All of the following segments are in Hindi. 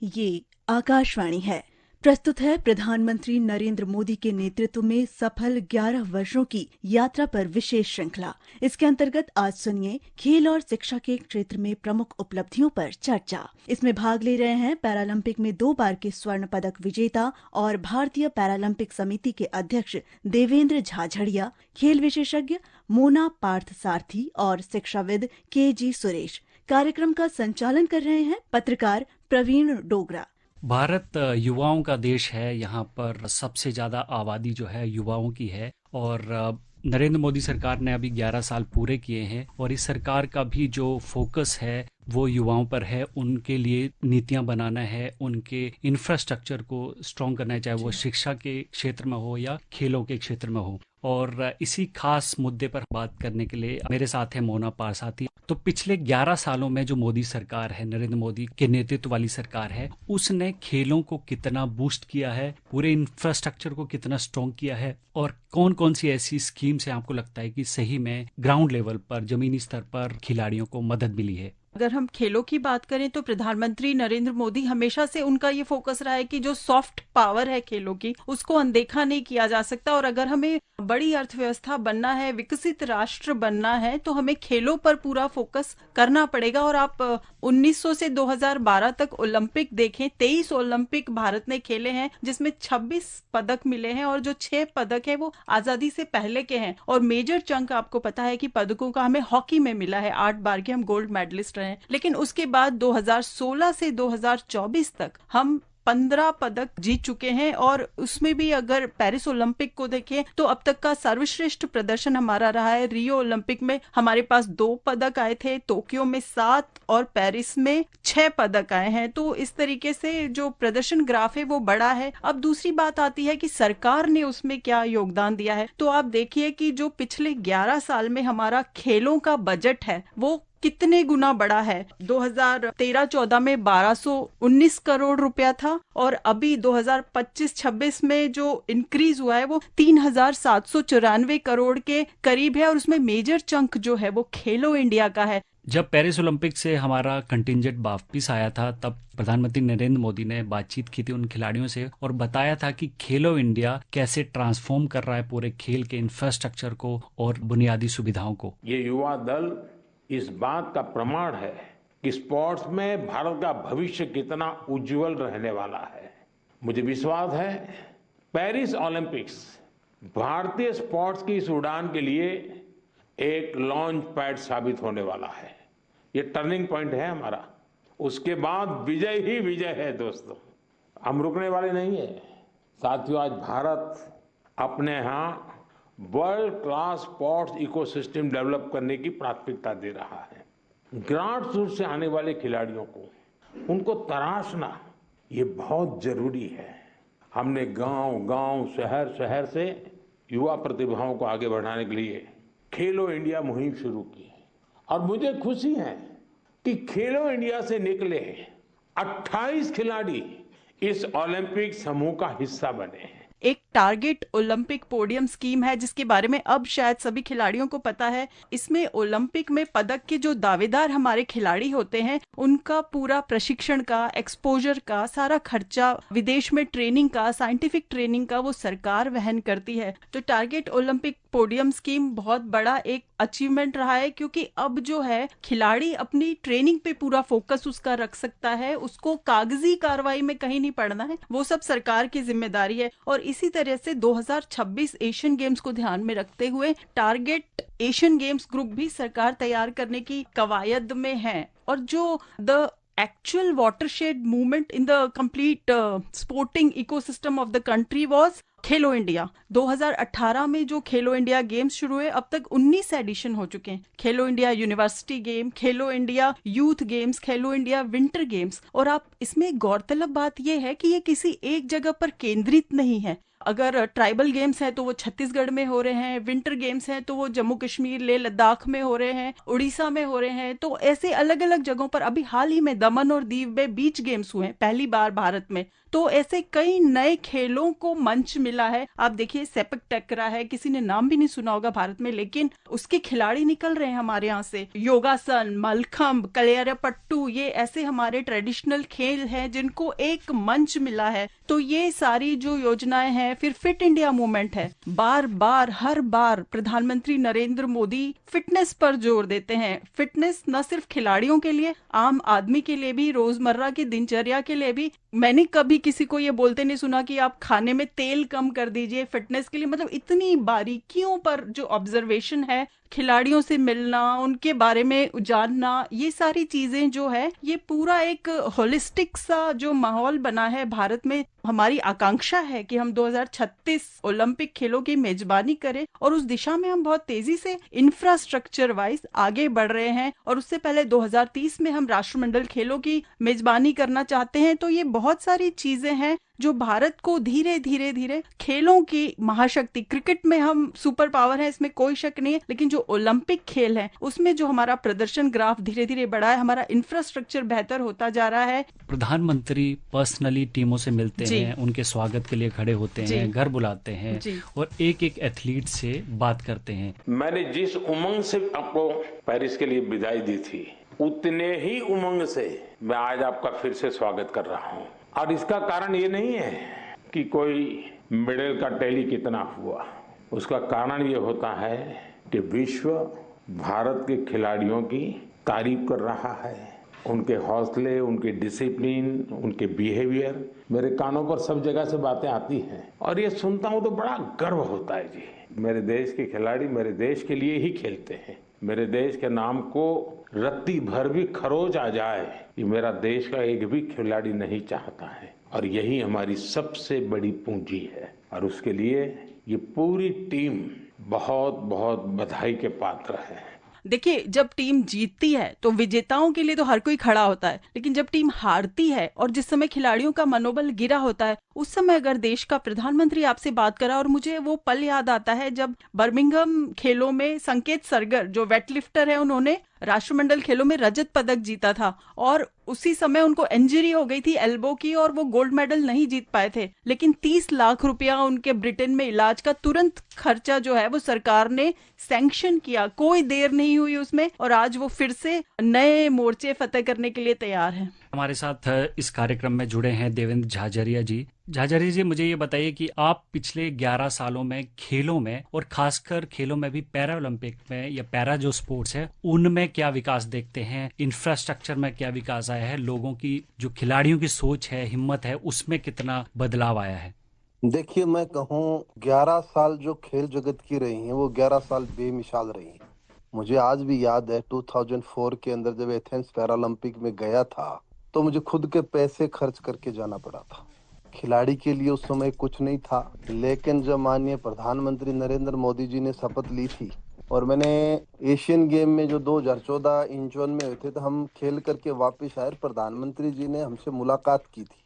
ये आकाशवाणी है। प्रस्तुत है प्रधानमंत्री नरेंद्र मोदी के नेतृत्व में सफल 11 वर्षों की यात्रा पर विशेष श्रृंखला। इसके अंतर्गत आज सुनिए खेल और शिक्षा के क्षेत्र में प्रमुख उपलब्धियों पर चर्चा। इसमें भाग ले रहे हैं पैरालंपिक में 2 बार के स्वर्ण पदक विजेता और भारतीय पैरालंपिक समिति के अध्यक्ष देवेंद्र झाझड़िया, खेल विशेषज्ञ मोना पार्थसारथी और शिक्षाविद के.जी. सुरेश। कार्यक्रम का संचालन कर रहे हैं पत्रकार प्रवीण डोगरा। भारत युवाओं का देश है। यहाँ पर सबसे ज़्यादा आबादी जो है युवाओं की है और नरेंद्र मोदी सरकार ने अभी 11 साल पूरे किए हैं और इस सरकार का भी जो फोकस है वो युवाओं पर है। उनके लिए नीतियां बनाना है, उनके इंफ्रास्ट्रक्चर को स्ट्रॉन्ग करना है, चाहे वो शिक्षा के क्षेत्र में हो या खेलों के क्षेत्र में हो। और इसी खास मुद्दे पर बात करने के लिए मेरे साथ है मोना पार्थसारथी। तो पिछले 11 सालों में जो मोदी सरकार है, नरेंद्र मोदी के नेतृत्व वाली सरकार है, उसने खेलों को कितना बूस्ट किया है, पूरे इंफ्रास्ट्रक्चर को कितना स्ट्रॉन्ग किया है और कौन कौन सी ऐसी स्कीम्स हैं आपको लगता है कि सही में ग्राउंड लेवल पर, जमीनी स्तर पर खिलाड़ियों को मदद मिली है? अगर हम खेलों की बात करें तो प्रधानमंत्री नरेंद्र मोदी हमेशा से उनका ये फोकस रहा है कि जो सॉफ्ट पावर है खेलों की उसको अनदेखा नहीं किया जा सकता। और अगर हमें बड़ी अर्थव्यवस्था बनना है, विकसित राष्ट्र बनना है, तो हमें खेलों पर पूरा फोकस करना पड़ेगा। और आप 1900 से 2012 तक ओलंपिक देखें, 23 ओलंपिक भारत ने खेले हैं जिसमें 26 पदक मिले हैं और जो 6 पदक है वो आजादी से पहले के हैं। और मेजर चंक आपको पता है कि पदकों का हमें हॉकी में मिला है, 8 बार के हम गोल्ड मेडलिस्ट रहे। लेकिन उसके बाद 2016 से 2024 तक हम 15 पदक जीत चुके हैं। और उसमें भी अगर पेरिस ओलंपिक को देखें तो अब तक का सर्वश्रेष्ठ प्रदर्शन हमारा रहा है। रियो ओलंपिक में हमारे पास 2 पदक आए थे, टोक्यो में 7 और पेरिस में 6 पदक आए हैं। तो इस तरीके से जो प्रदर्शन ग्राफ है वो बड़ा है। अब दूसरी बात आती है कि सरकार ने उसमें क्या योगदान दिया है। तो आप देखिए कि जो पिछले 11 साल में हमारा खेलों का बजट है वो कितने गुना बड़ा है। 2013-14 में 1219 करोड़ रुपया था और अभी 2025-26 में जो इंक्रीज हुआ है वो 3794 करोड़ के करीब है। और उसमें मेजर चंक जो है वो खेलो इंडिया का है। जब पेरिस ओलंपिक से हमारा कंटिंजेंट वापस आया था तब प्रधानमंत्री नरेंद्र मोदी ने बातचीत की थी उन खिलाड़ियों से और बताया था कि खेलो इंडिया कैसे ट्रांसफॉर्म कर रहा है पूरे खेल के इंफ्रास्ट्रक्चर को और बुनियादी सुविधाओं को। ये युवा दल इस बात का प्रमाण है कि स्पोर्ट्स में भारत का भविष्य कितना उज्जवल रहने वाला है। मुझे विश्वास है पेरिस ओलंपिक्स भारतीय स्पोर्ट्स की इस उड़ान के लिए एक लॉन्च पैड साबित होने वाला है। ये टर्निंग पॉइंट है हमारा। उसके बाद विजय ही विजय है दोस्तों, हम रुकने वाले नहीं है। साथियों, आज भारत अपने यहाँ world class sports ecosystem develop करने की प्राथमिकता दे रहा है। ग्रास रूट से आने वाले खिलाड़ियों को उनको तराशना ये बहुत जरूरी है। हमने गांव-गांव, शहर-शहर से युवा प्रतिभाओं को आगे बढ़ाने के लिए खेलो इंडिया मुहिम शुरू की और मुझे खुशी है कि खेलो इंडिया से निकले 28 खिलाड़ी इस ओलंपिक समूह का हिस्सा बने हैं। एक टारगेट ओलंपिक पोडियम स्कीम है जिसके बारे में अब शायद सभी खिलाड़ियों को पता है। इसमें ओलंपिक में पदक के जो दावेदार हमारे खिलाड़ी होते हैं उनका पूरा प्रशिक्षण का, एक्सपोजर का सारा खर्चा, विदेश में ट्रेनिंग का, साइंटिफिक ट्रेनिंग का वो सरकार वहन करती है। तो टारगेट ओलंपिक पोडियम स्कीम बहुत बड़ा एक अचीवमेंट रहा है क्योंकि अब जो है खिलाड़ी अपनी ट्रेनिंग पे पूरा फोकस उसका रख सकता है। उसको कागजी कार्रवाई में कहीं नहीं पड़ना है, वो सब सरकार की जिम्मेदारी है। और इसी तरह से 2026 एशियन गेम्स को ध्यान में रखते हुए टारगेट एशियन गेम्स ग्रुप भी सरकार तैयार करने की कवायद में है। और जो the actual watershed movement in the complete sporting ecosystem of the country was Khelo India. 2018 में जो खेलो इंडिया गेम्स शुरू हुए अब तक 19 एडिशन हो चुके हैं। खेलो इंडिया यूनिवर्सिटी गेम, खेलो इंडिया यूथ गेम्स, खेलो इंडिया विंटर गेम्स। और आप इसमें गौरतलब बात यह है कि ये किसी एक जगह पर केंद्रित नहीं है। अगर ट्राइबल गेम्स हैं तो वो छत्तीसगढ़ में हो रहे हैं, विंटर गेम्स हैं तो वो जम्मू कश्मीर लेह लद्दाख में हो रहे हैं, उड़ीसा में हो रहे हैं। तो ऐसे अलग अलग जगहों पर अभी हाल ही में दमन और दीव में बीच गेम्स हुए हैं पहली बार भारत में। तो ऐसे कई नए खेलों को मंच मिला है। आप देखिए सेपक टकरा है, किसी ने नाम भी नहीं सुना होगा भारत में, लेकिन उसके खिलाड़ी निकल रहे हैं हमारे यहाँ से। योगासन, मलखम्ब, कलियारपट्टू, ये ऐसे हमारे ट्रेडिशनल खेल हैं जिनको एक मंच मिला है। तो ये सारी जो योजनाएं हैं, फिर फिट इंडिया मूवमेंट है, बार बार हर बार प्रधानमंत्री नरेंद्र मोदी फिटनेस पर जोर देते हैं। फिटनेस न सिर्फ खिलाड़ियों के लिए, आम आदमी के लिए भी, रोजमर्रा की दिनचर्या के लिए भी। मैंने कभी किसी को ये बोलते नहीं सुना कि आप खाने में तेल कम कर दीजिए फिटनेस के लिए। मतलब इतनी बारीकियों पर जो ऑब्जर्वेशन है, खिलाड़ियों से मिलना, उनके बारे में जानना, ये सारी चीजें जो है, ये पूरा एक होलिस्टिक सा जो माहौल बना है भारत में। हमारी आकांक्षा है कि हम 2036 ओलंपिक खेलों की मेजबानी करें और उस दिशा में हम बहुत तेजी से इंफ्रास्ट्रक्चर वाइज आगे बढ़ रहे हैं। और उससे पहले 2030 में हम राष्ट्रमंडल खेलों की मेजबानी करना चाहते हैं। तो ये बहुत सारी चीजें हैं जो भारत को धीरे धीरे धीरे खेलों की महाशक्ति, क्रिकेट में हम सुपर पावर है, इसमें कोई शक नहीं है, लेकिन जो ओलंपिक खेल है उसमें जो हमारा प्रदर्शन ग्राफ धीरे धीरे बढ़ा है, हमारा इंफ्रास्ट्रक्चर बेहतर होता जा रहा है। प्रधानमंत्री पर्सनली टीमों से मिलते हैं, उनके स्वागत के लिए खड़े होते हैं, घर बुलाते हैं और एक एक एथलीट से बात करते हैं। मैंने जिस उमंग से आपको पेरिस के लिए विदाई दी थी, उतने ही उमंग से मैं आज आपका फिर से स्वागत कर रहा हूँ। और इसका कारण ये नहीं है कि कोई मेडल का टैली कितना हुआ, उसका कारण ये होता है कि विश्व भारत के खिलाड़ियों की तारीफ कर रहा है। उनके हौसले, उनके डिसिप्लिन, उनके बिहेवियर, मेरे कानों पर सब जगह से बातें आती हैं और ये सुनता हूँ तो बड़ा गर्व होता है जी। मेरे देश के खिलाड़ी मेरे देश के लिए ही खेलते हैं। मेरे देश के नाम को रत्ती भर भी खरोच आ जाए, ये मेरा देश का एक भी खिलाड़ी नहीं चाहता है। और यही हमारी सबसे बड़ी पूंजी है और उसके लिए ये पूरी टीम बहुत बहुत बधाई के पात्र है। देखिए, जब टीम जीतती है तो विजेताओं के लिए तो हर कोई खड़ा होता है, लेकिन जब टीम हारती है और जिस समय खिलाड़ियों का मनोबल गिरा होता है, उस समय अगर देश का प्रधानमंत्री आपसे बात करा, और मुझे वो पल याद आता है जब बर्मिंघम खेलों में संकेत सरगर जो वेटलिफ्टर है, उन्होंने राष्ट्रमंडल खेलों में रजत पदक जीता था और उसी समय उनको इंजरी हो गई थी एल्बो की और वो गोल्ड मेडल नहीं जीत पाए थे। लेकिन 30 लाख रुपया उनके ब्रिटेन में इलाज का तुरंत खर्चा जो है वो सरकार ने सैंक्शन किया, कोई देर नहीं हुई उसमें, और आज वो फिर से नए मोर्चे फतेह करने के लिए तैयार हैं। हमारे साथ इस कार्यक्रम में जुड़े हैं देवेंद्र झाझरिया जी। झाझरिया जी, मुझे ये बताइए कि आप पिछले 11 सालों में खेलों में और खासकर खेलों में भी पैरा ओलंपिक में या पैरा जो स्पोर्ट्स है उनमें क्या विकास देखते हैं? इंफ्रास्ट्रक्चर में क्या विकास आया है? लोगों की जो खिलाड़ियों की सोच है, हिम्मत है, उसमें कितना बदलाव आया है? देखिए, मैं कहूँ 11 साल जो खेल जगत की रही हैं वो 11 साल बेमिसाल रही हैं। मुझे आज भी याद है 2004 के अंदर जब एथेंस पैरालंपिक में गया था तो मुझे खुद के पैसे खर्च करके जाना पड़ा था। खिलाड़ी के लिए उस समय कुछ नहीं था, लेकिन जब माननीय प्रधानमंत्री नरेंद्र मोदी जी ने शपथ ली थी और मैंने एशियन गेम में जो 2014 इंचोन में हुए थे तो हम खेल करके वापस आए, प्रधानमंत्री जी ने हमसे मुलाकात की थी।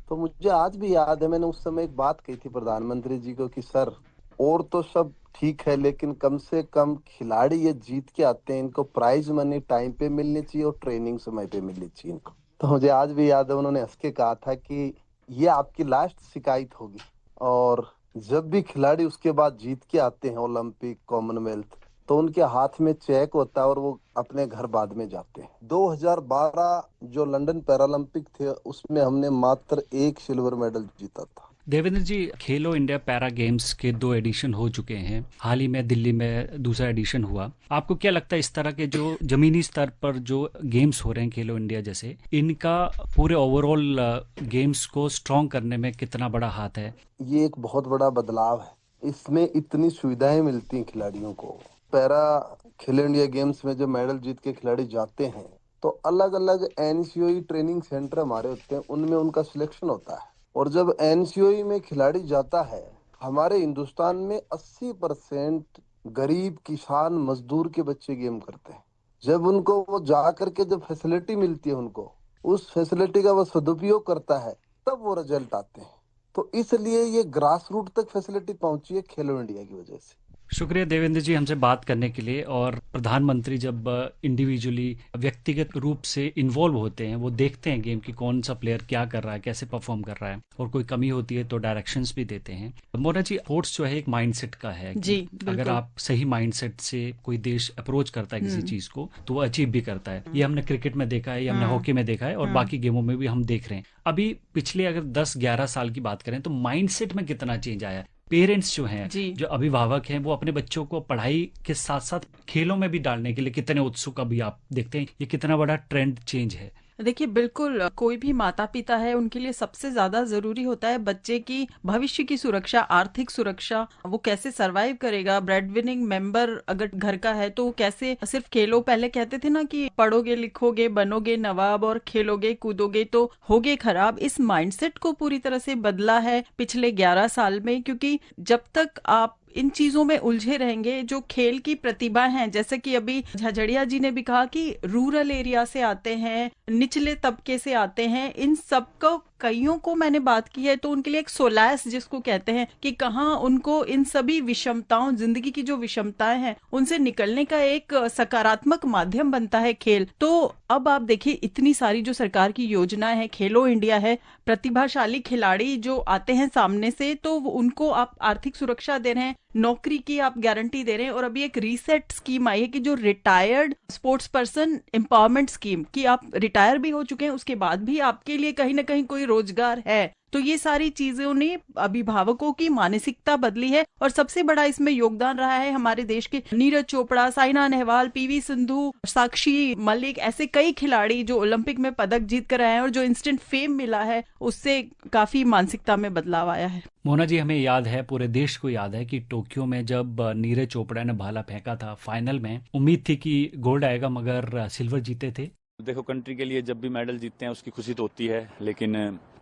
तो मुझे आज भी याद है मैंने उस समय एक बात कही थी प्रधानमंत्री जी को कि सर, और तो सब ठीक है लेकिन कम से कम खिलाड़ी ये जीत के आते हैं, इनको प्राइज मनी टाइम पे मिलनी चाहिए और ट्रेनिंग समय पे मिलनी चाहिए इनको। तो मुझे आज भी याद है उन्होंने हंस के कहा था कि ये आपकी लास्ट शिकायत होगी। और जब भी खिलाड़ी उसके बाद जीत के आते हैं ओलंपिक, कॉमनवेल्थ, तो उनके हाथ में चेक होता है और वो अपने घर बाद में जाते हैं। 2012 जो लंदन पैरालंपिक थे उसमें हमने मात्र 1 सिल्वर मेडल जीता था। देवेंद्र जी, खेलो इंडिया पैरा गेम्स के 2 एडिशन हो चुके हैं। हाल ही में दिल्ली में दूसरा एडिशन हुआ। आपको क्या लगता है इस तरह के जो जमीनी स्तर पर जो गेम्स हो रहे हैं खेलो इंडिया जैसे, इनका पूरे ओवरऑल गेम्स को स्ट्रॉन्ग करने में कितना बड़ा हाथ है? ये एक बहुत बड़ा बदलाव है। इसमें इतनी सुविधाएं मिलती हैं खिलाड़ियों को। पैरा खेलो इंडिया गेम्स में जब मेडल जीत के खिलाड़ी जाते हैं तो अलग अलग NCOE ट्रेनिंग सेंटर हमारे होते हैं, उनमें उनका सिलेक्शन होता है। और जब NCOE में खिलाड़ी जाता है, हमारे हिंदुस्तान में 80% गरीब किसान मजदूर के बच्चे गेम करते हैं। जब उनको वो जा करके जब फैसिलिटी मिलती है, उनको उस फैसिलिटी का वो सदुपयोग करता है, तब वो रिजल्ट आते हैं। तो तो इसलिए ये ग्रास रूट तक फैसिलिटी पहुंची है खेलो इंडिया की वजह से। शुक्रिया देवेंद्र जी हमसे बात करने के लिए। और प्रधानमंत्री जब इंडिविजुअली व्यक्तिगत रूप से इन्वॉल्व होते हैं, वो देखते हैं गेम की कौन सा प्लेयर क्या कर रहा है, कैसे परफॉर्म कर रहा है, और कोई कमी होती है तो डायरेक्शंस भी देते हैं। मोना जी, स्पोर्ट्स जो है एक माइंडसेट का है जी, अगर आप सही माइंडसेट से कोई देश अप्रोच करता है किसी चीज को तो वो अचीव भी करता है। ये हमने क्रिकेट में देखा है, ये हमने हॉकी में देखा है, और बाकी गेमों में भी हम देख रहे हैं। अभी पिछले अगर 10-11 साल की बात करें तो माइंडसेट में कितना चेंज आया। पेरेंट्स जो हैं, जो अभिभावक हैं, वो अपने बच्चों को पढ़ाई के साथ साथ खेलों में भी डालने के लिए कितने उत्सुक अभी आप देखते हैं। ये कितना बड़ा ट्रेंड चेंज है। देखिए, बिल्कुल कोई भी माता पिता है उनके लिए सबसे ज्यादा जरूरी होता है बच्चे की भविष्य की सुरक्षा, आर्थिक सुरक्षा। वो कैसे सरवाइव करेगा, ब्रेड विनिंग मेंबर अगर घर का है तो कैसे सिर्फ खेलो, पहले कहते थे ना कि पढ़ोगे लिखोगे बनोगे नवाब और खेलोगे कूदोगे तो होगे खराब। इस माइंडसेट को पूरी तरह से बदला है पिछले 11 साल में, क्योंकि जब तक आप इन चीजों में उलझे रहेंगे, जो खेल की प्रतिभा हैं, जैसे कि अभी झझड़िया जी ने भी कहा कि रूरल एरिया से आते हैं, निचले तबके से आते हैं, इन सबको कईयों को मैंने बात की है तो उनके लिए एक सोलास जिसको कहते हैं कि कहाँ उनको इन सभी विषमताओं, जिंदगी की जो विषमताएं हैं उनसे निकलने का एक सकारात्मक माध्यम बनता है खेल। तो अब आप देखिए इतनी सारी जो सरकार की योजनाएं हैं, खेलो इंडिया है, प्रतिभाशाली खिलाड़ी जो आते हैं सामने से तो उनको आप आर्थिक सुरक्षा दे रहे हैं, नौकरी की आप गारंटी दे रहे हैं। और अभी एक रीसेट स्कीम आई है कि जो retired sports person empowerment scheme, कि आप रिटायर भी हो चुके हैं उसके बाद भी आपके लिए कहीं ना कहीं कोई रोजगार है। तो ये सारी चीजों ने अभिभावकों की मानसिकता बदली है। और सबसे बड़ा इसमें योगदान रहा है हमारे देश के नीरज चोपड़ा, साइना नेहवाल, पीवी सिंधु, साक्षी मलिक, ऐसे कई खिलाड़ी जो ओलंपिक में पदक जीत कर आए हैं, और जो इंस्टेंट फेम मिला है उससे काफी मानसिकता में बदलाव आया है। मोना जी, हमें याद है, पूरे देश को याद है कि टोक्यो में जब नीरज चोपड़ा ने भाला फेंका था फाइनल में, उम्मीद थी कि गोल्ड आएगा मगर सिल्वर जीते थे। देखो, कंट्री के लिए जब भी मेडल जीतते हैं उसकी खुशी तो होती है, लेकिन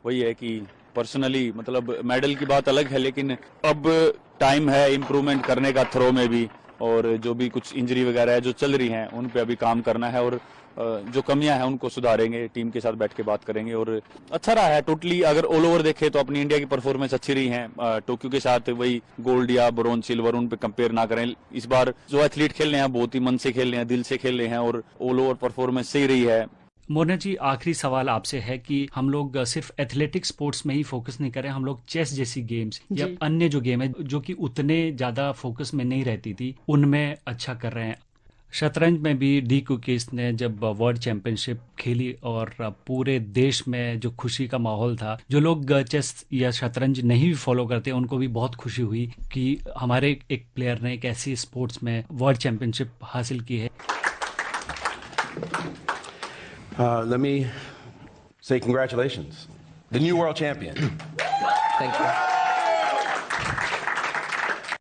वही है कि पर्सनली मतलब मेडल की बात अलग है, लेकिन अब टाइम है इम्प्रूवमेंट करने का थ्रो में भी, और जो भी कुछ इंजरी वगैरह है जो चल रही हैं उन पे अभी काम करना है, और जो कमियां हैं उनको सुधारेंगे, टीम के साथ बैठ के बात करेंगे। और अच्छा रहा है टोटली, अगर ऑल ओवर देखे तो अपनी इंडिया की परफॉर्मेंस अच्छी रही है। टोक्यो के साथ वही गोल्ड या ब्रोंज सिल्वर उन पे कंपेयर ना करें। इस बार जो एथलीट खेल रहे हैं बहुत ही मन से खेल रहे हैं, दिल से खेल रहे हैं, और ऑल ओवर परफॉर्मेंस सही रही है। मोना जी, आखिरी सवाल आपसे है कि हम लोग सिर्फ एथलेटिक स्पोर्ट्स में ही फोकस नहीं करें, हम लोग चेस जैसी गेम्स या अन्य जो गेम है जो कि उतने ज्यादा फोकस में नहीं रहती थी उनमें अच्छा कर रहे हैं। शतरंज में भी डी कुकीज ने जब वर्ल्ड चैंपियनशिप खेली और पूरे देश में जो खुशी का माहौल था, जो लोग चेस या शतरंज नहीं भी फॉलो करते उनको भी बहुत खुशी हुई कि हमारे एक प्लेयर ने एक ऐसी स्पोर्ट्स में वर्ल्ड चैंपियनशिप हासिल की है। Let me say congratulations. The new world champion. Thank you.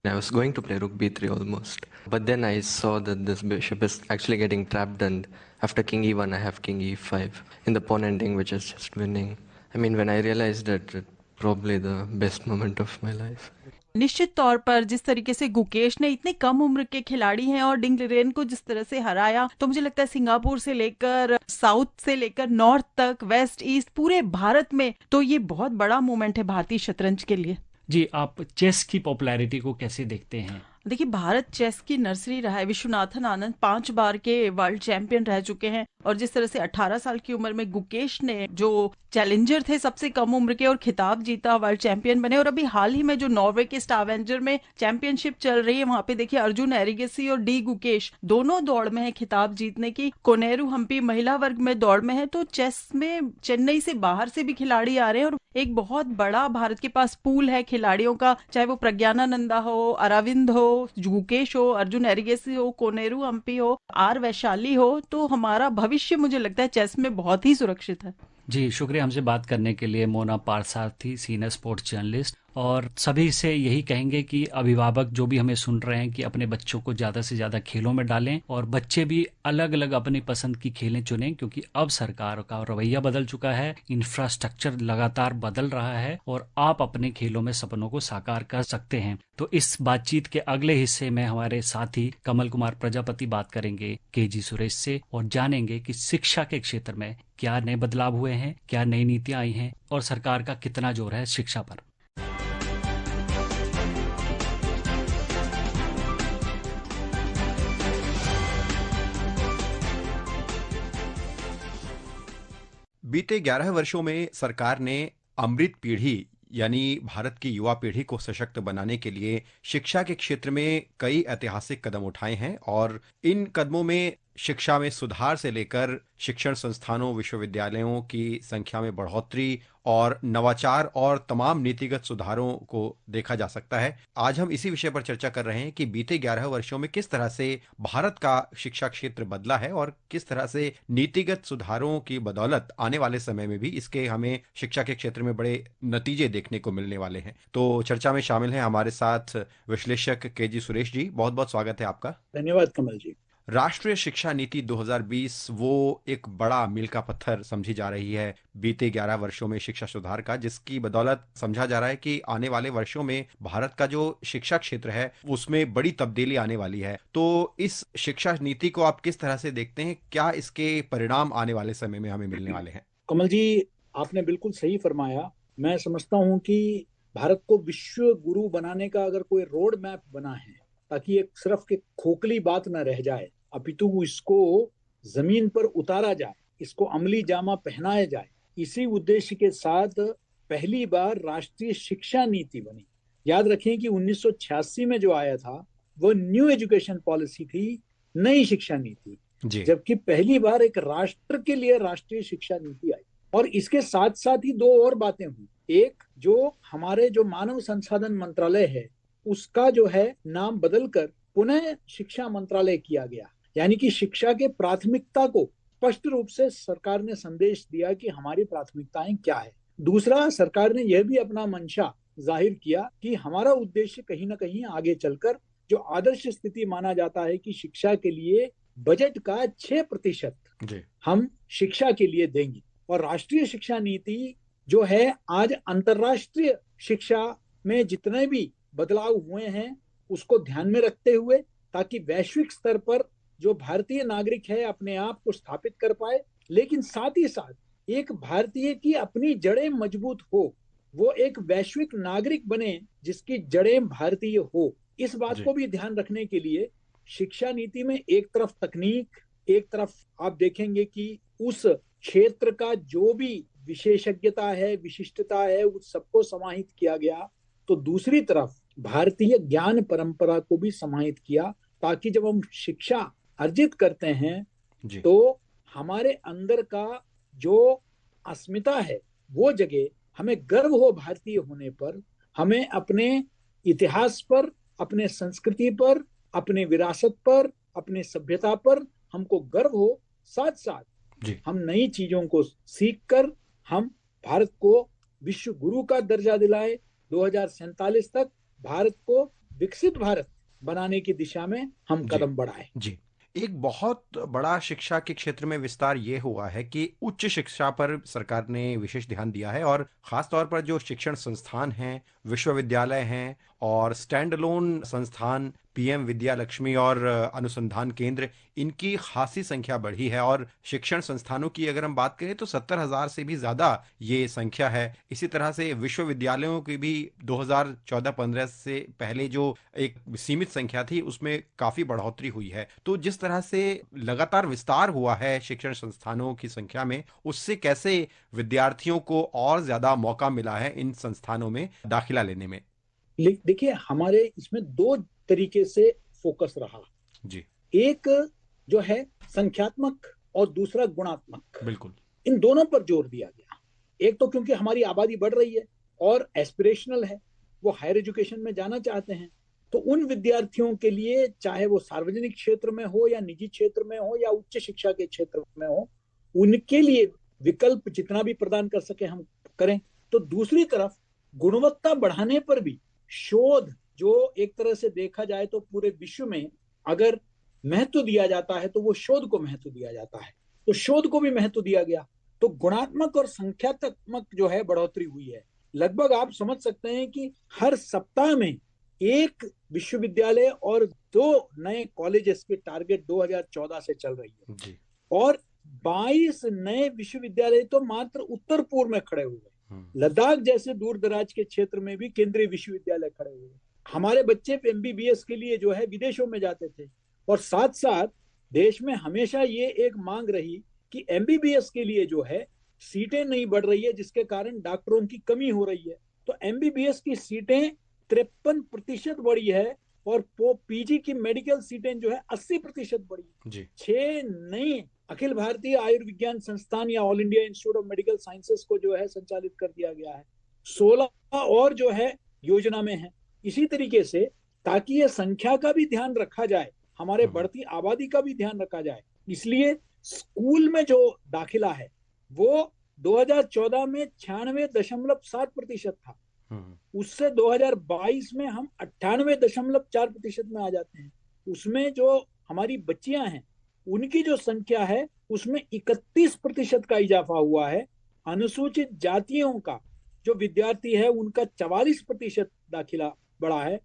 I was going to play rook b3 almost. But then I saw that this bishop is actually getting trapped, and after king e1 I have king e5 in the pawn ending, which is just winning. I mean, when I realized that, probably the best moment of my life. निश्चित तौर पर जिस तरीके से गुकेश ने इतने कम उम्र के खिलाड़ी हैं और डिंग लिरेन को जिस तरह से हराया, तो मुझे लगता है सिंगापुर से लेकर साउथ से लेकर नॉर्थ तक, वेस्ट ईस्ट, पूरे भारत में तो ये बहुत बड़ा मोमेंट है भारतीय शतरंज के लिए। जी, आप चेस की पॉपुलैरिटी को कैसे देखते हैं? देखिए, भारत चेस की नर्सरी रहा है। विश्वनाथन आनंद 5 बार के वर्ल्ड चैंपियन रह चुके हैं, और जिस तरह से 18 साल की उम्र में गुकेश ने, जो चैलेंजर थे सबसे कम उम्र के, और खिताब जीता, वर्ल्ड चैंपियन बने। और अभी हाल ही में जो नॉर्वे के स्टावेंजर में चैंपियनशिप चल रही है, वहां पे देखिए अर्जुन एरिगेसी और डी गुकेश दोनों दौड़ में है खिताब जीतने की। कोनेरू हम्पी महिला वर्ग में दौड़ में है। तो चेस में चेन्नई से बाहर से भी खिलाड़ी आ रहे हैं, और एक बहुत बड़ा भारत के पास पूल है खिलाड़ियों का, चाहे वो प्रज्ञानानंदा हो, अरविंद हो, गुकेश हो, अर्जुन एरिगेसी हो, कोनेरू हम्पी हो, आर वैशाली हो। तो हमारा भविष्य मुझे लगता है चेस में बहुत ही सुरक्षित है। जी, शुक्रिया हमसे बात करने के लिए मोना पारसारथी, सीनियर स्पोर्ट्स जर्नलिस्ट। और सभी से यही कहेंगे कि अभिभावक जो भी हमें सुन रहे हैं कि अपने बच्चों को ज़्यादा से ज़्यादा खेलों में डालें, और बच्चे भी अलग अलग अपनी पसंद की खेलें चुनें, क्योंकि अब सरकार का रवैया बदल चुका है, इंफ्रास्ट्रक्चर लगातार बदल रहा है, और आप अपने खेलों में सपनों को साकार कर सकते हैं। तो इस बातचीत के अगले हिस्से में हमारे साथी कमल कुमार प्रजापति बात करेंगे केजी सुरेश से, और जानेंगे कि शिक्षा के क्षेत्र में क्या नए बदलाव हुए हैं, क्या नई नीतियां आई हैं, और सरकार का कितना जोर है शिक्षा पर। बीते 11 वर्षों में सरकार ने अमृत पीढ़ी यानी भारत की युवा पीढ़ी को सशक्त बनाने के लिए शिक्षा के क्षेत्र में कई ऐतिहासिक कदम उठाए हैं और इन कदमों में शिक्षा में सुधार से लेकर शिक्षण संस्थानों विश्वविद्यालयों की संख्या में बढ़ोतरी और नवाचार और तमाम नीतिगत सुधारों को देखा जा सकता है। आज हम इसी विषय पर चर्चा कर रहे हैं कि बीते 11 वर्षों में किस तरह से भारत का शिक्षा क्षेत्र बदला है और किस तरह से नीतिगत सुधारों की बदौलत आने वाले समय में भी इसके हमें शिक्षा के क्षेत्र में बड़े नतीजे देखने को मिलने वाले हैं। तो चर्चा में शामिल हैं हमारे साथ विश्लेषक के.जी. सुरेश जी। बहुत बहुत स्वागत है आपका। धन्यवाद कमल जी। राष्ट्रीय शिक्षा नीति 2020 वो एक बड़ा मील का पत्थर समझी जा रही है बीते 11 वर्षों में शिक्षा सुधार का, जिसकी बदौलत समझा जा रहा है कि आने वाले वर्षों में भारत का जो शिक्षा क्षेत्र है उसमें बड़ी तब्दीली आने वाली है। तो इस शिक्षा नीति को आप किस तरह से देखते हैं? क्या इसके परिणाम आने वाले समय में हमें मिलने वाले हैं? कमल जी, आपने बिल्कुल सही फरमाया। मैं समझता हूँ कि भारत को विश्व गुरु बनाने का अगर कोई रोड मैप बना है, ताकि एक सिर्फ के खोखली बात न रह जाए, अपितु इसको जमीन पर उतारा जाए, इसको अमली जामा पहनाया जाए, इसी उद्देश्य के साथ पहली बार राष्ट्रीय शिक्षा नीति बनी। याद रखें कि 1986 में जो आया था वो न्यू एजुकेशन पॉलिसी थी, नई शिक्षा नीति, जबकि पहली बार एक राष्ट्र के लिए राष्ट्रीय शिक्षा नीति आई। और इसके साथ साथ ही दो और बातें हुई। एक, जो हमारे जो मानव संसाधन मंत्रालय है उसका जो है नाम बदलकर पुनः शिक्षा मंत्रालय किया गया, यानी कि शिक्षा के प्राथमिकता को स्पष्ट रूप से सरकार ने संदेश दिया कि हमारी प्राथमिकताएं क्या है। दूसरा, सरकार ने यह भी अपना मंशा जाहिर किया कि हमारा उद्देश्य कहीं ना कहीं आगे चलकर जो आदर्श स्थिति माना जाता है कि शिक्षा के लिए बजट का 6% हम शिक्षा के लिए देंगे। और राष्ट्रीय शिक्षा नीति जो है आज अंतर्राष्ट्रीय शिक्षा में जितने भी बदलाव हुए हैं उसको ध्यान में रखते हुए, ताकि वैश्विक स्तर पर जो भारतीय नागरिक है अपने आप को स्थापित कर पाए, लेकिन साथ ही साथ एक भारतीय की अपनी जड़ें मजबूत हो, वो एक वैश्विक नागरिक बने जिसकी जड़ें भारतीय हो। इस बात को भी ध्यान रखने के लिए शिक्षा नीति में एक तरफ तकनीक, एक तरफ आप देखेंगे कि उस क्षेत्र का जो भी विशेषज्ञता है, विशिष्टता है, उस सबको समाहित किया गया। तो दूसरी तरफ भारतीय ज्ञान परंपरा को भी समाहित किया, ताकि जब हम शिक्षा अर्जित करते हैं तो हमारे अंदर का जो अस्मिता है वो जगह हमें गर्व हो भारतीय होने पर, हमें अपने इतिहास पर, अपने संस्कृति पर, अपने विरासत पर, अपने सभ्यता पर हमको गर्व हो। साथ साथ हम नई चीजों को सीखकर हम भारत को विश्व गुरु का दर्जा दिलाए, 2047 तक भारत को विकसित भारत बनाने की दिशा में हम कदम बढ़ाए। जी, एक बहुत बड़ा शिक्षा के क्षेत्र में विस्तार ये हुआ है कि उच्च शिक्षा पर सरकार ने विशेष ध्यान दिया है और खास तौर पर जो शिक्षण संस्थान हैं, विश्वविद्यालय हैं और स्टैंड अलोन संस्थान, पीएम विद्या लक्ष्मी और अनुसंधान केंद्र, इनकी खासी संख्या बढ़ी है। और शिक्षण संस्थानों की अगर हम बात करें तो 70,000 से भी ज्यादा ये संख्या है। इसी तरह से विश्वविद्यालयों की भी 2014-15 से पहले जो एक सीमित संख्या थी उसमें काफी बढ़ोतरी हुई है। तो जिस तरह से लगातार विस्तार हुआ है शिक्षण संस्थानों की संख्या में, उससे कैसे विद्यार्थियों को और ज्यादा मौका मिला है इन संस्थानों में दाखिला लेने में? देखिए, हमारे इसमें दो तरीके से फोकस रहा जी। एक जो है संख्यात्मक और दूसरा गुणात्मक। बिल्कुल, इन दोनों पर जोर दिया गया। एक तो क्योंकि हमारी आबादी बढ़ रही है और एस्पिरेशनल है, वो हायर एजुकेशन में जाना चाहते हैं, तो उन विद्यार्थियों के लिए चाहे वो सार्वजनिक क्षेत्र में हो या निजी क्षेत्र में हो या उच्च शिक्षा के क्षेत्र में हो, उनके लिए विकल्प जितना भी प्रदान कर सके हम करें। तो दूसरी तरफ गुणवत्ता बढ़ाने पर भी शोध, जो एक तरह से देखा जाए तो पूरे विश्व में अगर महत्व दिया जाता है तो वो शोध को महत्व दिया जाता है, तो शोध को भी महत्व दिया गया। तो गुणात्मक और संख्यात्मक जो है बढ़ोतरी हुई है। लगभग आप समझ सकते हैं कि हर सप्ताह में एक विश्वविद्यालय और 2 नए कॉलेजेस के टारगेट 2014 से चल रही है जी। और 22 नए विश्वविद्यालय तो मात्र उत्तर पूर्व में खड़े हुए, लद्दाख जैसे दूर दराज के क्षेत्र में भी केंद्रीय विश्वविद्यालय खड़े हुए। हमारे बच्चे एमबीबीएस के लिए जो है विदेशों में जाते थे, और साथ साथ देश में हमेशा ये एक मांग रही कि एमबीबीएस के लिए जो है सीटें नहीं बढ़ रही है, जिसके कारण डॉक्टरों की कमी हो रही है। तो एमबीबीएस की सीटें 53% बढ़ी है और पीजी की मेडिकल सीटें जो है 80% बढ़ी है। 6 नई अखिल भारतीय आयुर्विज्ञान संस्थान या all India institute of medical sciences को जो है संचालित कर दिया गया है। 16 और जो है योजना में है। इसी तरीके से ताकि ये संख्या का भी ध्यान रखा जाए, हमारे बढ़ती आबादी का भी ध्यान रखा जाए, इसलिए स्कूल में जो दाखिला है वो 2014 में 96.7% था। उससे 2022 में हम 98.4% में आ जाते हैं। उसमें जो हमारी बच्चियां हैं उनकी जो संख्या है उसमें 31% का इजाफा हुआ है। अनुसूचित जातियों का जो विद्यार्थी है उनका 44% दाखिला बढ़ा है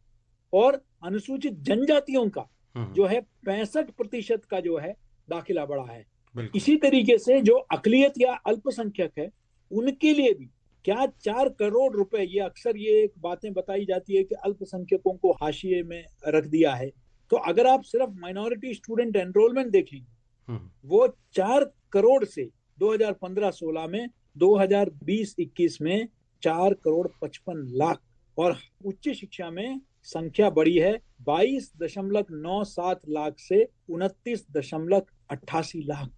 और अनुसूचित जनजातियों का जो है 65% का जो है दाखिला बढ़ा है। इसी तरीके से जो अकलियत या अल्पसंख्यक है उनके लिए भी क्या 4 करोड़ रुपए, ये अक्सर ये एक बातें बताई जाती है कि अल्पसंख्यकों को हाशिए में रख दिया है। तो अगर आप सिर्फ माइनॉरिटी स्टूडेंट एनरोलमेंट देखेंगे वो 4 करोड़ से 2015-16 में 2020-21 में 4 करोड़ 55 लाख और उच्च शिक्षा में संख्या बढ़ी है 22.97 लाख से 29.88 लाख।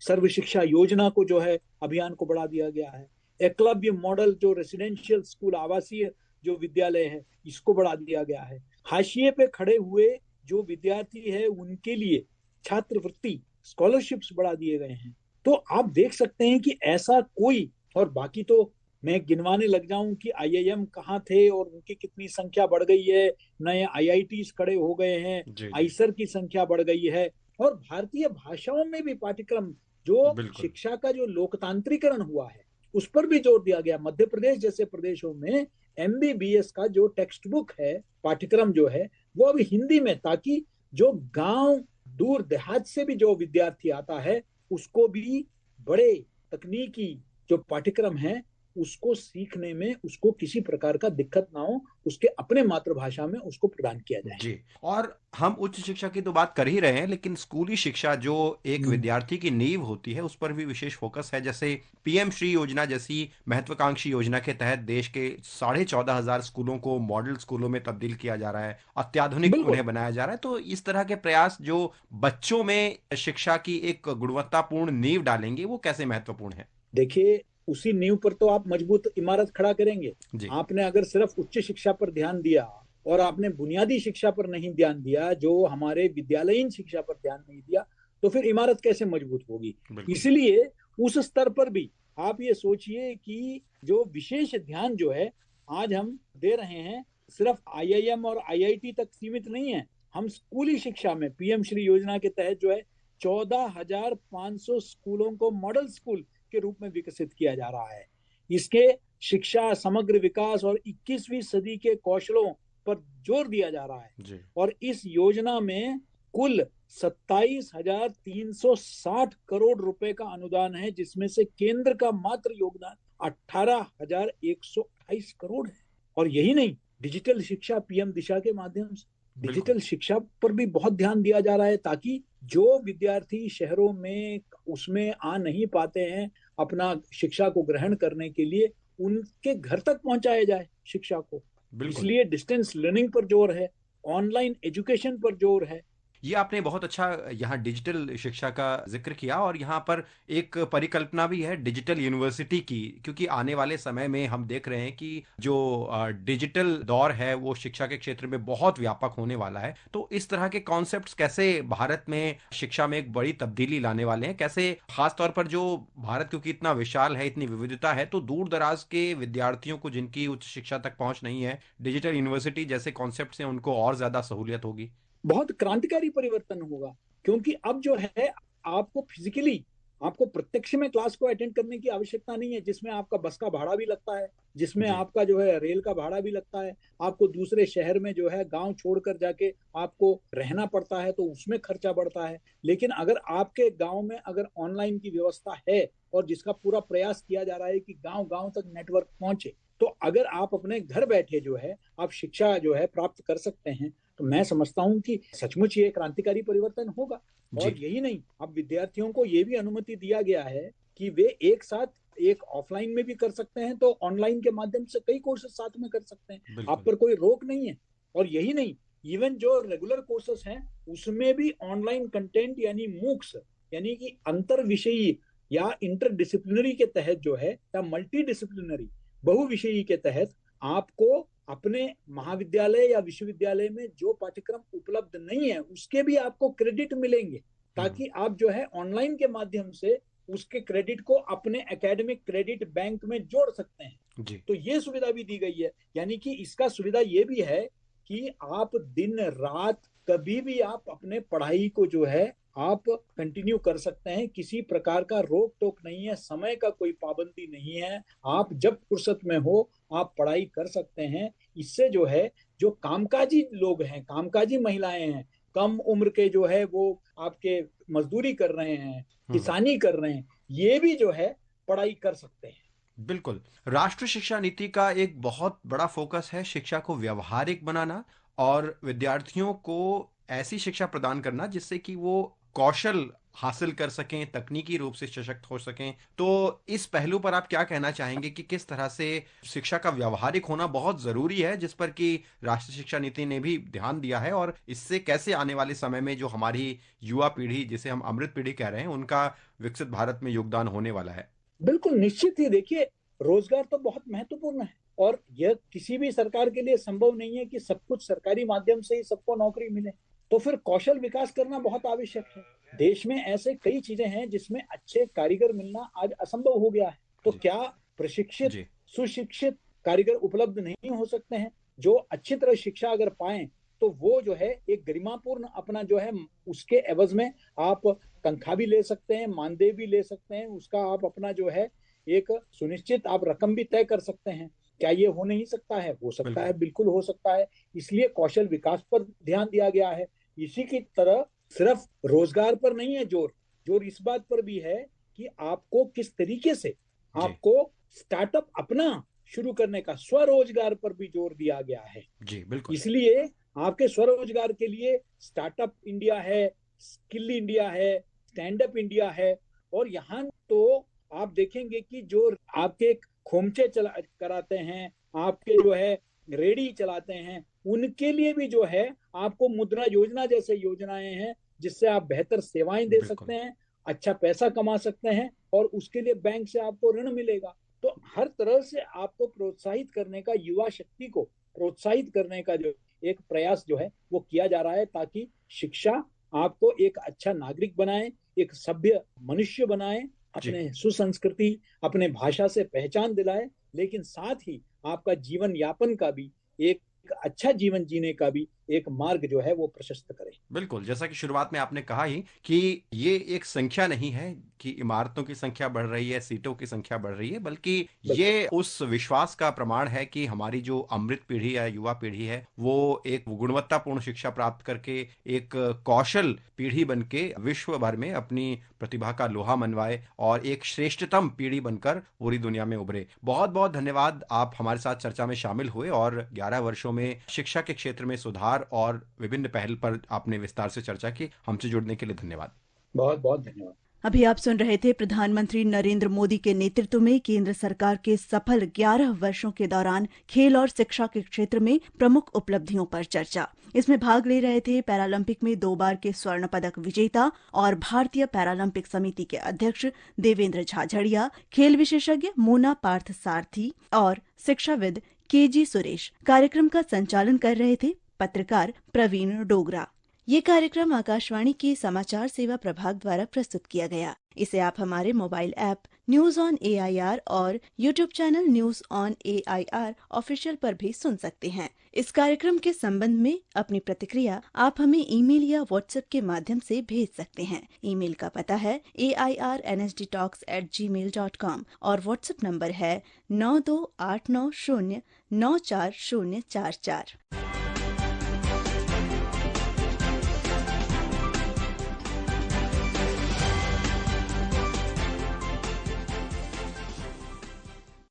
सर्व शिक्षा योजना को जो है अभियान को बढ़ा दिया गया है। एकलव्य मॉडल जो रेसिडेंशियल स्कूल आवासीय जो विद्यालय है इसको बढ़ा दिया गया है। हाशिए पे खड़े हुए जो विद्यार्थी है उनके लिए छात्रवृत्ति स्कॉलरशिप्स बढ़ा दिए गए हैं। तो आप देख सकते हैं कि ऐसा कोई, और बाकी तो मैं गिनवाने लग जाऊं कि आईआईएम कहाँ थे और उनकी कितनी संख्या बढ़ गई है, नए आईआईटीज खड़े हो गए हैं, आईसर की संख्या बढ़ गई है और भारतीय भाषाओं में भी पाठ्यक्रम जो शिक्षा का जो लोकतांत्रिकरण हुआ है उस पर भी जोर दिया गया। मध्य प्रदेश जैसे प्रदेशों में एमबीबीएस का जो टेक्स्ट बुक है, पाठ्यक्रम जो है वो अभी हिंदी में, ताकि जो गांव दूर देहात से भी जो विद्यार्थी आता है उसको भी बड़े तकनीकी जो पाठ्यक्रम है उसको सीखने में उसको किसी प्रकार का दिक्कत ना हो, उसके अपने मातृभाषा में उसको प्रदान किया जाए। जी, और हम उच्च शिक्षा की तो बात कर ही रहे हैं, लेकिन स्कूली शिक्षा जो एक विद्यार्थी की नींव होती है उस पर भी विशेष फोकस है। जैसे पीएम श्री योजना जैसी महत्वाकांक्षी योजना के तहत देश के 14,500 स्कूलों को मॉडल स्कूलों में तब्दील किया जा रहा है, अत्याधुनिक उन्हें बनाया जा रहा है। तो इस तरह के प्रयास जो बच्चों में शिक्षा की एक गुणवत्तापूर्ण नींव डालेंगे वो कैसे महत्वपूर्ण है? देखिए, उसी नींव पर तो आप मजबूत इमारत खड़ा करेंगे। आपने अगर सिर्फ उच्च शिक्षा पर ध्यान दिया और आपने बुनियादी शिक्षा पर नहीं ध्यान दिया, जो हमारे विद्यालयीन शिक्षा पर ध्यान नहीं दिया, तो फिर इमारत कैसे मजबूत होगी? इसलिए उस स्तर पर भी आप ये सोचिए कि जो विशेष ध्यान जो है आज हम दे रहे हैं सिर्फ आईआईएम और आईआईटी तक सीमित नहीं है। हम स्कूली शिक्षा में पीएम श्री योजना के तहत जो है 14,500 स्कूलों को मॉडल स्कूल के रूप में विकसित किया जा रहा है। इसके शिक्षा समग्र विकास और 21वीं सदी के कौशलों पर जोर दिया जा रहा है और इस योजना में कुल 27,360 करोड़ रुपए का अनुदान है, जिसमें से केंद्र का मात्र योगदान 18,128 करोड़ है। और यही नहीं, डिजिटल शिक्षा पीएम दिशा के माध्यम से डिजिटल शिक्षा पर भी बहुत ध्यान दिया जा रहा है, ताकि जो विद्यार्थी शहरों में उसमें आ नहीं पाते हैं अपना शिक्षा को ग्रहण करने के लिए, उनके घर तक पहुंचाया जाए शिक्षा को। इसलिए डिस्टेंस लर्निंग पर जोर है, ऑनलाइन एजुकेशन पर जोर है। ये आपने बहुत अच्छा यहाँ डिजिटल शिक्षा का जिक्र किया और यहाँ पर एक परिकल्पना भी है डिजिटल यूनिवर्सिटी की, क्योंकि आने वाले समय में हम देख रहे हैं कि जो डिजिटल दौर है वो शिक्षा के क्षेत्र में बहुत व्यापक होने वाला है। तो इस तरह के कॉन्सेप्ट्स कैसे भारत में शिक्षा में एक बड़ी तब्दीली लाने वाले हैं? कैसे, खासतौर पर जो भारत क्योंकि इतना विशाल है, इतनी विविधता है, तो दूर दराज के विद्यार्थियों को जिनकी उच्च शिक्षा तक पहुंच नहीं है, डिजिटल यूनिवर्सिटी जैसे कॉन्सेप्ट से उनको और ज्यादा सहूलियत होगी। बहुत क्रांतिकारी परिवर्तन होगा, क्योंकि अब जो है आपको फिजिकली, आपको प्रत्यक्ष में क्लास को अटेंड करने की आवश्यकता नहीं है, जिसमें आपका बस का भाड़ा भी लगता है, जिसमें आपका जो है रेल का भाड़ा भी लगता है, आपको दूसरे शहर में जो है गांव छोड़कर जाके आपको रहना पड़ता है तो उसमें खर्चा बढ़ता है। लेकिन अगर आपके गांव में अगर ऑनलाइन की व्यवस्था है और जिसका पूरा प्रयास किया जा रहा है कि गांव गांव तक नेटवर्क पहुंचे, तो अगर आप अपने घर बैठे जो है आप शिक्षा जो है प्राप्त कर सकते हैं, तो मैं समझता हूं कि सचमुच ये क्रांतिकारी परिवर्तन होगा। और यही नहीं, अब विद्यार्थियों को ये भी अनुमति दिया गया है कि वे एक साथ एक ऑफलाइन में भी कर सकते हैं तो ऑनलाइन के माध्यम से कई कोर्सेज साथ में कर सकते हैं, आप पर कोई रोक नहीं है। और यही नहीं, इवन जो रेगुलर कोर्सेज हैं उसमें भी ऑनलाइन कंटेंट यानी मूक्स यानी कि अंतर विषयी या इंटरडिसिप्लिनरी के तहत जो है या मल्टी डिसिप्लिनरी बहुविषयी के तहत आपको अपने महाविद्यालय या विश्वविद्यालय में जो पाठ्यक्रम उपलब्ध नहीं है उसके भी आपको क्रेडिट मिलेंगे, ताकि आप जो है ऑनलाइन के माध्यम से उसके क्रेडिट को अपने एकेडमिक क्रेडिट बैंक में जोड़ सकते हैं जी। तो ये सुविधा भी दी गई है, यानी कि इसका सुविधा ये भी है कि आप दिन रात कभी भी आप अपने पढ़ाई को जो है आप कंटिन्यू कर सकते हैं, किसी प्रकार का रोक टोक नहीं है, समय का कोई पाबंदी नहीं है, आप जब फुर्सत में हो आप पढ़ाई कर सकते हैं। इससे जो है जो कामकाजी लोग हैं, कामकाजी महिलाएं हैं, कम उम्र के जो है वो आपके मजदूरी कर रहे हैं, किसानी कर रहे हैं, ये भी जो है पढ़ाई कर सकते हैं। बिल्कुल, राष्ट्रीय शिक्षा नीति का एक बहुत बड़ा फोकस है शिक्षा को व्यावहारिक बनाना और विद्यार्थियों को ऐसी शिक्षा प्रदान करना जिससे कि वो कौशल हासिल कर सकें, तकनीकी रूप से सशक्त हो सकें। तो इस पहलू पर आप क्या कहना चाहेंगे कि किस तरह से शिक्षा का व्यावहारिक होना बहुत जरूरी है, जिस पर कि राष्ट्रीय शिक्षा नीति ने भी ध्यान दिया है, और इससे कैसे आने वाले समय में जो हमारी युवा पीढ़ी, जिसे हम अमृत पीढ़ी कह रहे हैं, उनका विकसित भारत में योगदान होने वाला है? बिल्कुल निश्चित ही। देखिए, रोजगार तो बहुत महत्वपूर्ण है और यह किसी भी सरकार के लिए संभव नहीं है कि सब कुछ सरकारी माध्यम से ही सबको नौकरी मिले, तो फिर कौशल विकास करना बहुत आवश्यक है। देश में ऐसे कई चीजें हैं जिसमें अच्छे कारीगर मिलना आज असंभव हो गया है, तो क्या प्रशिक्षित सुशिक्षित कारीगर उपलब्ध नहीं हो सकते हैं? जो अच्छी तरह शिक्षा अगर पाएं तो वो जो है एक गरिमापूर्ण अपना जो है उसके एवज में आप तनख्वाह भी ले सकते हैं, मानदेय भी ले सकते हैं, उसका आप अपना जो है एक सुनिश्चित आप रकम भी तय कर सकते हैं। क्या ये हो नहीं सकता है? हो सकता है, बिल्कुल हो सकता है। इसलिए कौशल विकास पर ध्यान दिया गया है। इसी की तरह सिर्फ रोजगार पर नहीं है जोर इस बात पर भी है कि आपको किस तरीके से आपको स्टार्टअप अपना शुरू करने का, स्वरोजगार पर भी जोर दिया गया है जी। बिल्कुल, इसलिए आपके स्वरोजगार के लिए स्टार्टअप इंडिया है, स्किल इंडिया है, स्टैंड अप इंडिया है, और यहाँ तो आप देखेंगे कि जो आपके खोमचे कराते हैं, आपके जो है रेडी चलाते हैं, उनके लिए भी जो है आपको मुद्रा योजना जैसे योजनाएं हैं जिससे आप बेहतर सेवाएं दे सकते हैं, अच्छा पैसा कमा सकते हैं, और उसके लिए बैंक से आपको ऋण मिलेगा। तो हर तरह से आपको प्रोत्साहित करने का, युवा शक्ति को प्रोत्साहित करने का जो एक प्रयास जो है वो किया जा रहा है, ताकि शिक्षा आपको एक अच्छा नागरिक बनाए, एक सभ्य मनुष्य बनाए, अपने सुसंस्कृति, अपने भाषा से पहचान दिलाए, लेकिन साथ ही आपका जीवन यापन का भी एक अच्छा जीवन जीने का भी एक मार्ग जो है वो प्रशस्त करे। बिल्कुल, जैसा कि शुरुआत में आपने कहा ही कि ये एक संख्या नहीं है कि इमारतों की संख्या बढ़ रही है, सीटों की संख्या बढ़ रही है, बल्कि ये उस विश्वास का प्रमाण है कि हमारी जो अमृत पीढ़ी है, युवा पीढ़ी है, वो एक गुणवत्तापूर्ण शिक्षा प्राप्त करके एक कौशल पीढ़ी बनके विश्व भर में अपनी प्रतिभा का लोहा मनवाए और एक श्रेष्ठतम पीढ़ी बनकर पूरी दुनिया में उभरे। बहुत बहुत धन्यवाद, आप हमारे साथ चर्चा में शामिल हुए और 11 वर्षों में शिक्षा के क्षेत्र में सुधार और विभिन्न पहल पर आपने विस्तार से चर्चा की। हमसे जुड़ने के लिए धन्यवाद। बहुत बहुत धन्यवाद। अभी आप सुन रहे थे प्रधानमंत्री नरेंद्र मोदी के नेतृत्व में केंद्र सरकार के सफल 11 वर्षों के दौरान खेल और शिक्षा के क्षेत्र में प्रमुख उपलब्धियों पर चर्चा। इसमें भाग ले रहे थे पैरालंपिक में 2 बार के स्वर्ण पदक विजेता और भारतीय पैरालंपिक समिति के अध्यक्ष देवेंद्र झाझड़िया, खेल विशेषज्ञ मोना पार्थ सारथी और शिक्षाविद केजी सुरेश। कार्यक्रम का संचालन कर रहे थे पत्रकार प्रवीण डोगरा। ये कार्यक्रम आकाशवाणी के समाचार सेवा प्रभाग द्वारा प्रस्तुत किया गया। इसे आप हमारे mobile app news on AIR और YouTube channel news on AIR official पर भी सुन सकते हैं। इस कार्यक्रम के संबंध में अपनी प्रतिक्रिया आप हमें ईमेल या व्हाट्सएप के माध्यम से भेज सकते हैं। ईमेल का पता है airnsdtalks@gmail.com और व्हाट्सएप नंबर है 9289094044।